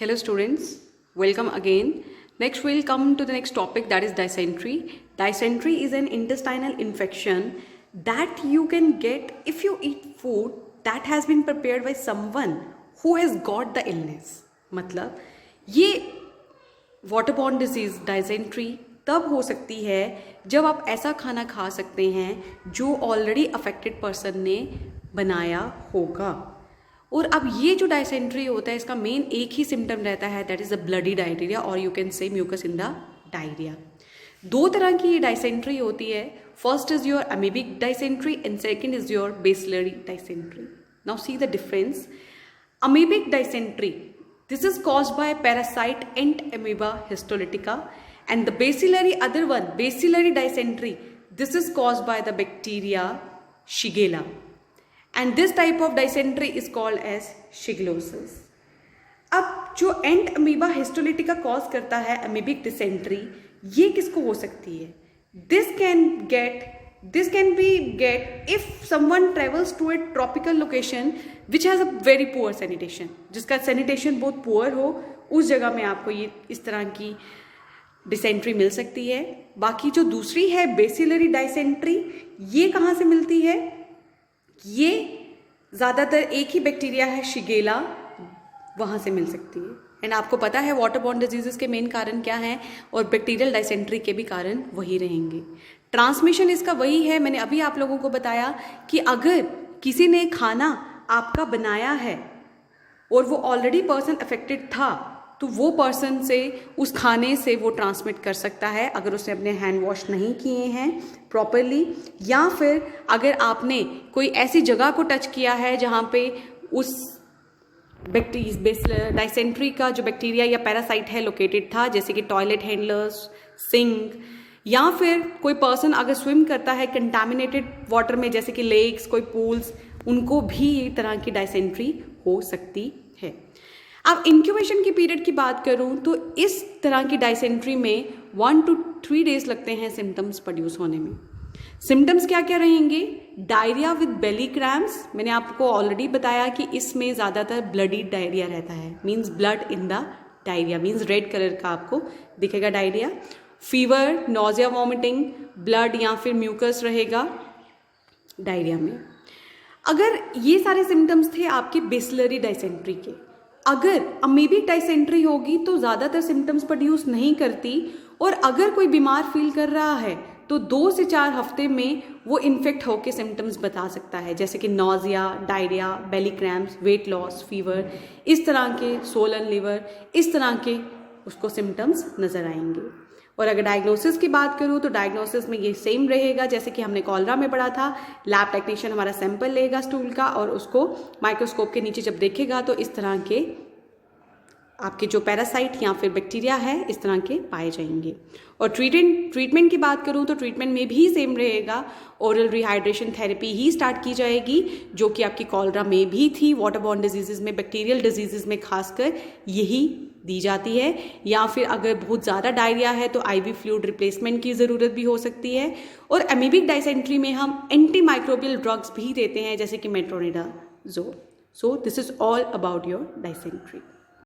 Hello students, welcome again. Next we'll come to the next topic, that is dysentery. Dysentery is an intestinal infection that you can get if you eat food that has been prepared by someone who has got the illness. मतलब ये waterborne disease dysentery तब हो सकती है जब आप ऐसा खाना खा सकते हैं जो ऑलरेडी अफेक्टेड पर्सन ने बनाया होगा। और अब ये जो डायसेंट्री होता है इसका मेन एक ही सिम्टम रहता है, that is a bloody diarrhoea और you can say mucus in the diarrhoea. दो तरह की ये डायसेंट्री होती है, first is your amoebic dysentery and second is your bacillary dysentery. Now see the difference. Amoebic dysentery, this is caused by parasite Ent amoeba histolytica, and the bacillary other one, bacillary dysentery, this is caused by the bacteria Shigella, and this type of dysentery is called as shigellosis. अब जो एंट amoeba histolytica cause करता है amoebic dysentery, ये किसको हो सकती है? This can be get if someone travels to a tropical location which has a very poor sanitation, जिसका sanitation बहुत poor हो, उस जगह में आपको ये इस तरह की डिसेंट्री मिल सकती है। बाकी जो दूसरी है बेसिलरी डायसेंट्री, ये कहाँ से मिलती है? ये ज़्यादातर एक ही बैक्टीरिया है शिगेला, वहाँ से मिल सकती है। एंड आपको पता है वाटरबॉर्न डिजीजेस के मेन कारण क्या हैं, और बैक्टीरियल डायसेंट्री के भी कारण वही रहेंगे। ट्रांसमिशन इसका वही है, मैंने अभी आप लोगों को बताया कि अगर किसी ने खाना आपका बनाया है और वो ऑलरेडी पर्सन अफेक्टेड था, तो वो पर्सन से उस खाने से वो ट्रांसमिट कर सकता है अगर उसने अपने हैंड वॉश नहीं किए हैं प्रॉपरली, या फिर अगर आपने कोई ऐसी जगह को टच किया है जहाँ पे उस डायसेंट्री का जो बैक्टीरिया या पैरासाइट है लोकेटेड था, जैसे कि टॉयलेट हैंडलर्स, सिंक, या फिर कोई पर्सन अगर स्विम करता है कंटामिनेटेड वाटर में जैसे कि लेक्स, कोई पूल्स, उनको भी ये तरह की डायसेंट्री हो सकती है। अब इंक्यूबेशन की पीरियड की बात करूं तो इस तरह की डायसेंट्री में 1 to 3 days लगते हैं सिम्टम्स प्रोड्यूस होने में। सिम्टम्स क्या क्या रहेंगे? डायरिया विद बेली क्रैम्प्स, मैंने आपको ऑलरेडी बताया कि इसमें ज़्यादातर ब्लडी डायरिया रहता है, means blood in the diarrhoea, means red colour का आपको दिखेगा diarrhoea. Fever, nausea, vomiting, blood या फिर म्यूकस रहेगा डायरिया में। अगर ये सारे सिम्टम्स थे आपके बेसिलरी डायसेंट्री के, अगर अमीबिक डायसेंट्री होगी तो ज़्यादातर सिम्टम्स प्रोड्यूस नहीं करती, और अगर कोई बीमार फील कर रहा है तो 2 से 4 हफ्ते में वो इन्फेक्ट होकर सिम्टम्स बता सकता है, जैसे कि नोजिया, डायरिया, बेली क्रैम्प्स, वेट लॉस, फीवर, इस तरह के सोलन लिवर, इस तरह के उसको सिम्टम्स नज़र आएंगे। और अगर डायग्नोसिस की बात करूँ तो डायग्नोसिस में ये सेम रहेगा जैसे कि हमने कॉलरा में पढ़ा था। लैब टेक्नीशियन हमारा सैंपल लेगा स्टूल का और उसको माइक्रोस्कोप के नीचे जब देखेगा तो इस तरह के आपके जो पैरासाइट या फिर बैक्टीरिया है इस तरह के पाए जाएंगे। और ट्रीटमेंट की बात करूँ तो ट्रीटमेंट में भी सेम रहेगा, ओरल रिहाइड्रेशन थेरेपी ही स्टार्ट की जाएगी जो कि आपकी कॉलरा में भी थी। वाटरबॉर्न डिजीज़ में, बैक्टीरियल डिजीज़ में खासकर यही दी जाती है, या फिर अगर बहुत ज़्यादा डायरिया है तो आईवी फ्लूइड रिप्लेसमेंट की ज़रूरत भी हो सकती है। और अमीबिक डायसेंट्री में हम एंटी माइक्रोबियल ड्रग्स भी देते हैं जैसे कि metronidazole. So this is all about your dysentery.